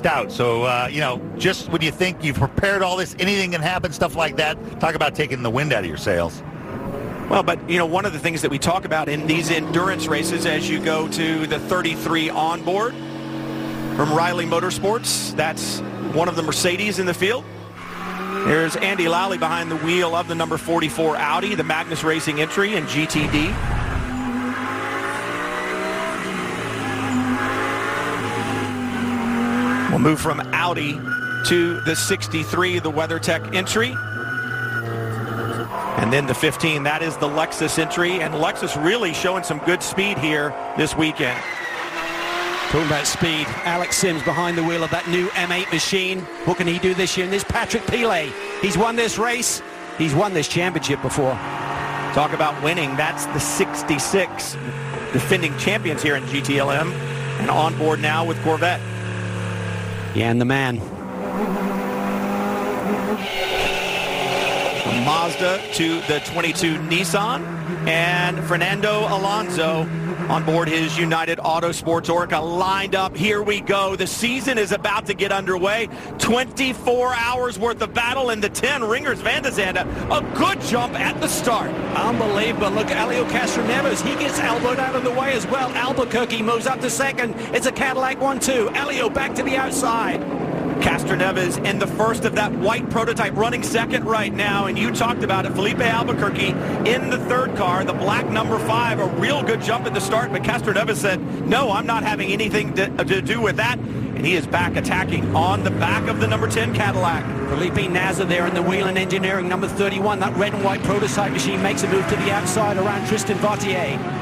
maxed out. So, you know, just when you think you've prepared all this, anything can happen, stuff like that. Talk about taking the wind out of your sails. Well, but, you know, one of the things that we talk about in these endurance races as you go to the 33 onboard from Riley Motorsports, that's one of the Mercedes in the field. There's Andy Lally behind the wheel of the number 44 Audi, the Magnus Racing entry in GTD. We'll move from Audi to the 63, the WeatherTech entry. And then the 15, that is the Lexus entry. And Lexus really showing some good speed here this weekend. Talking about speed, Alex Sims behind the wheel of that new M8 machine. What can he do this year? And there's Patrick Pilet. He's won this race. He's won this championship before. Talk about winning. That's the 66 defending champions here in GTLM. And on board now with Corvette. Yeah, and the man. From Mazda to the 22 Nissan. And Fernando Alonso on board his United Autosports Orca lined up. Here we go. The season is about to get underway. 24 hours worth of battle in the 10 Ringers Van de Zande. A good jump at the start. Unbelievable. Look at Elio Castroneves. He gets elbowed out of the way as well. Albuquerque moves up to second. It's a Cadillac 1-2. Elio back to the outside. Castroneves in the first of that white prototype running second right now, and you talked about it, Felipe Albuquerque in the third car, the black number 5, a real good jump at the start, but Castroneves said, no, I'm not having anything to do with that, and he is back attacking on the back of the number 10 Cadillac. Felipe Nasser there in the wheel and engineering, number 31, that red and white prototype machine makes a move to the outside around Tristan Vautier.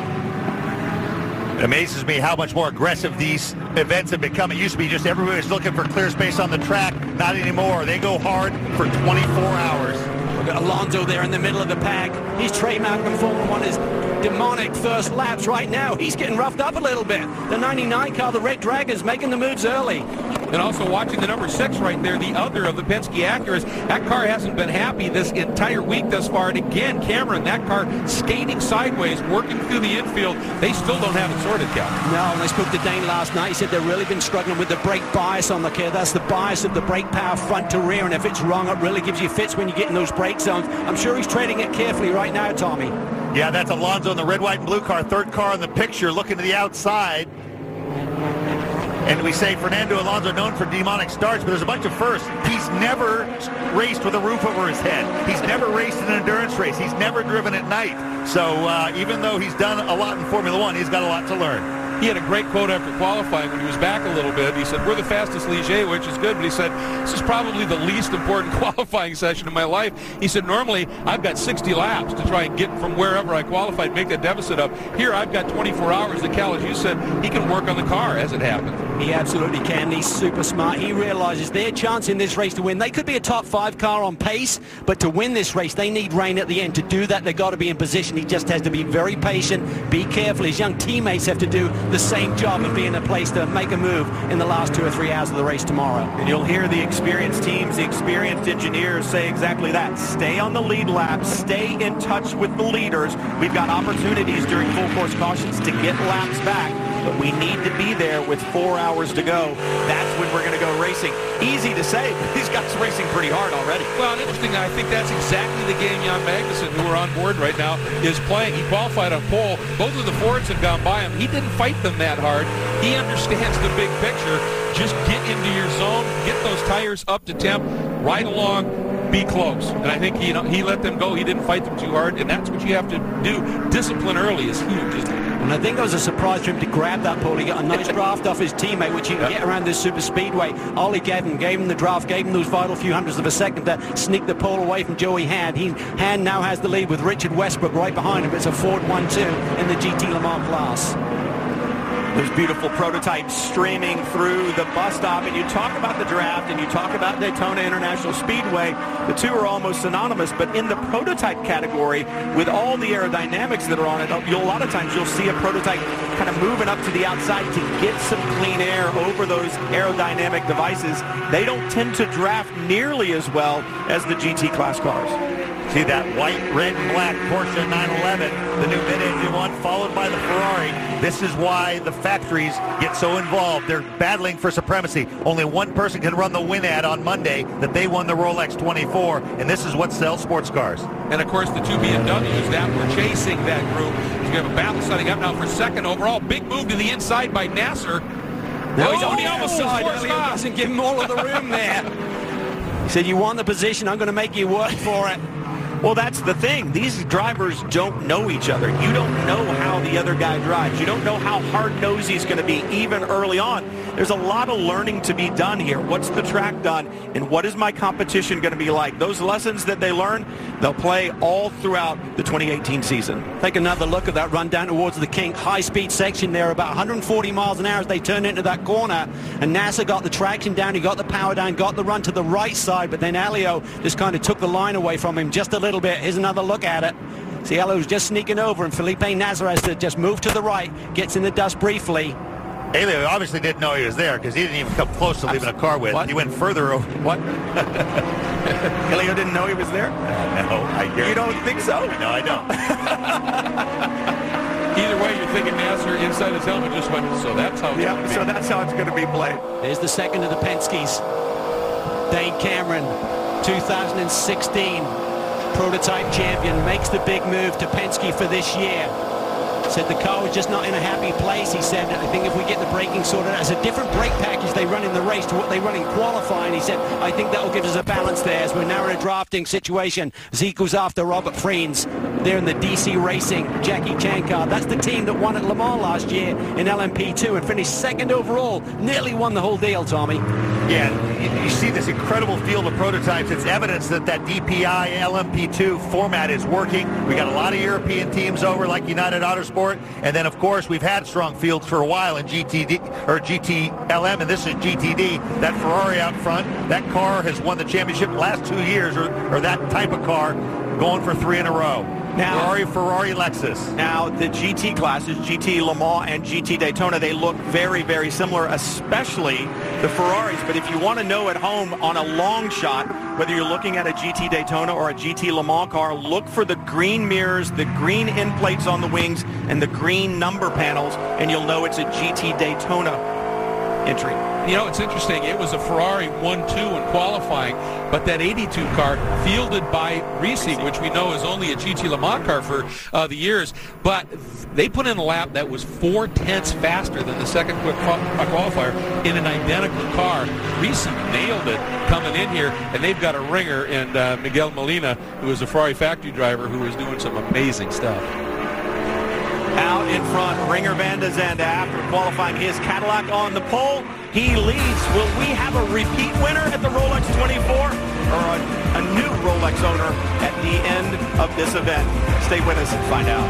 It amazes me how much more aggressive these events have become. It used to be just everybody's looking for clear space on the track. Not anymore. They go hard for 24 hours. Look at Alonso there in the middle of the pack. He's trademarking Formula 1 his demonic first laps right now. He's getting roughed up a little bit. The 99 car, the Red Dragon's making the moves early. And also watching the number 6 right there, the other of the Penske Acuras. That car hasn't been happy this entire week thus far. And again, Cameron, that car skating sideways, working through the infield. They still don't have it sorted, Cal. No, and I spoke to Dane last night. He said they've really been struggling with the brake bias on the car. That's the bias of the brake power front to rear. And if it's wrong, it really gives you fits when you get in those brake zones. I'm sure he's trading it carefully right now, Tommy. Yeah, that's Alonso in the red, white, and blue car. Third car in the picture, looking to the outside. And we say Fernando Alonso known for demonic starts, but there's a bunch of firsts. He's never raced with a roof over his head. He's never raced an endurance race. He's never driven at night. So even though he's done a lot in Formula 1, he's got a lot to learn. He had a great quote after qualifying when he was back a little bit. He said, we're the fastest Ligier, which is good. But he said, this is probably the least important qualifying session of my life. He said, normally I've got 60 laps to try and get from wherever I qualified, make that deficit up. Here I've got 24 hours. The Cal, as you said, he can work on the car as it happens. He absolutely can. He's super smart. He realizes their chance in this race to win. They could be a top 5 car on pace, but to win this race, they need rain at the end. To do that, they've got to be in position. He just has to be very patient, be careful. His young teammates have to do the same job and be in a place to make a move in the last 2 or 3 hours of the race tomorrow. And you'll hear the experienced teams, the experienced engineers say exactly that. Stay on the lead lap, stay in touch with the leaders. We've got opportunities during full course cautions to get laps back, but we need to be there with 4 hours to go. That's when we're going to go racing. Easy to say, but these guys are racing pretty hard already. Well, and interesting, I think that's exactly the game Jan Magnussen, who are on board right now, is playing. He qualified on pole. Both of the Fords had gone by him. He didn't fight them that hard. He understands the big picture. Just get into your zone, get those tires up to temp, ride along, be close. And I think he let them go. He didn't fight them too hard, and that's what you have to do. Discipline early is huge. And I think it was a surprise for him to grab that pole. He got a nice draft off his teammate, which you can get around this super speedway. Ollie gave him the draft, gave him those vital few hundredths of a second to sneak the pole away from Joey Hand. Hand now has the lead with Richard Westbrook right behind him. It's a Ford 1-2 in the GT Le Mans class. There's beautiful prototypes streaming through the bus stop, and you talk about the draft and you talk about Daytona International Speedway. The two are almost synonymous, but in the prototype category, with all the aerodynamics that are on it, a lot of times you'll see a prototype kind of moving up to the outside to get some clean air over those aerodynamic devices. They don't tend to draft nearly as well as the GT class cars. See that white, red, and black Porsche 911, the new mid-engine one, followed by the Ferrari. This is why the factories get so involved. They're battling for supremacy. Only one person can run the win ad on Monday that they won the Rolex 24, and this is what sells sports cars. And, of course, the two BMWs that were chasing that group. So you have a battle setting up now for second overall. Big move to the inside by Nasser. No, he's on the outside. Elliott doesn't give him all of the room there. He said, you want the position, I'm going to make you work for it. Well, that's the thing. These drivers don't know each other. You don't know how the other guy drives. You don't know how hard-nosed he's going to be even early on. There's a lot of learning to be done here. What's the track done, and what is my competition going to be like? Those lessons that they learn, they'll play all throughout the 2018 season. Take another look at that run down towards the Kink high-speed section there, about 140 miles an hour as they turn into that corner. And Nasser got the traction down, he got the power down, got the run to the right side, but then Elio just kind of took the line away from him just a little bit. Here's another look at it. See, Elio's just sneaking over, and Felipe Nasser has to just move to the right, gets in the dust briefly. Elio obviously didn't know he was there because he didn't even come close to leaving a car with. What? He went further over. What? Elio didn't know he was there? No, I guarantee. You don't think so? No, I don't. Either way, you're thinking Nasser inside his helmet just went, so that's how it's going to be. So that's how it's going to be played. There's the second of the Penske's. Dane Cameron, 2016 prototype champion, makes the big move to Penske for this year. Said the car was just not in a happy place. He said, I think if we get the braking sorted out, it's a different brake package they run in the race to what they run in qualifying. He said, I think that will give us a balance there as we're now in a drafting situation. Zeke goes after Robert Friens. They're in the DC Racing Jackie Chan car. That's the team that won at Le Mans last year in LMP2 and finished second overall. Nearly won the whole deal, Tommy. Yeah, you see this incredible field of prototypes. It's evidence that DPI LMP2 format is working. We got a lot of European teams over like United Autosports. And then, of course, we've had strong fields for a while in GTD or GTLM, and this is GTD. That Ferrari out front, that car has won the championship the last 2 years, or that type of car, going for 3 in a row. Now, Ferrari, Lexus. Now, the GT classes, GT Le Mans and GT Daytona, they look very, very similar, especially the Ferraris. But if you want to know at home on a long shot, whether you're looking at a GT Daytona or a GT Le Mans car, look for the green mirrors, the green end plates on the wings, and the green number panels, and you'll know it's a GT Daytona entry. You know, it's interesting. It was a Ferrari 1-2 in qualifying, but that 82 car fielded by Ricci, which we know is only a GT Le Mans car for the years, but they put in a lap that was 4/10 faster than the second quick qualifier in an identical car. Ricci nailed it coming in here, and they've got a ringer in Miguel Molina, who is a Ferrari factory driver who is doing some amazing stuff. Out in front, Ringer Van de Zande, after qualifying his Cadillac on the pole, he leads. Will we have a repeat winner at the Rolex 24 or a new Rolex owner at the end of this event? Stay with us and find out.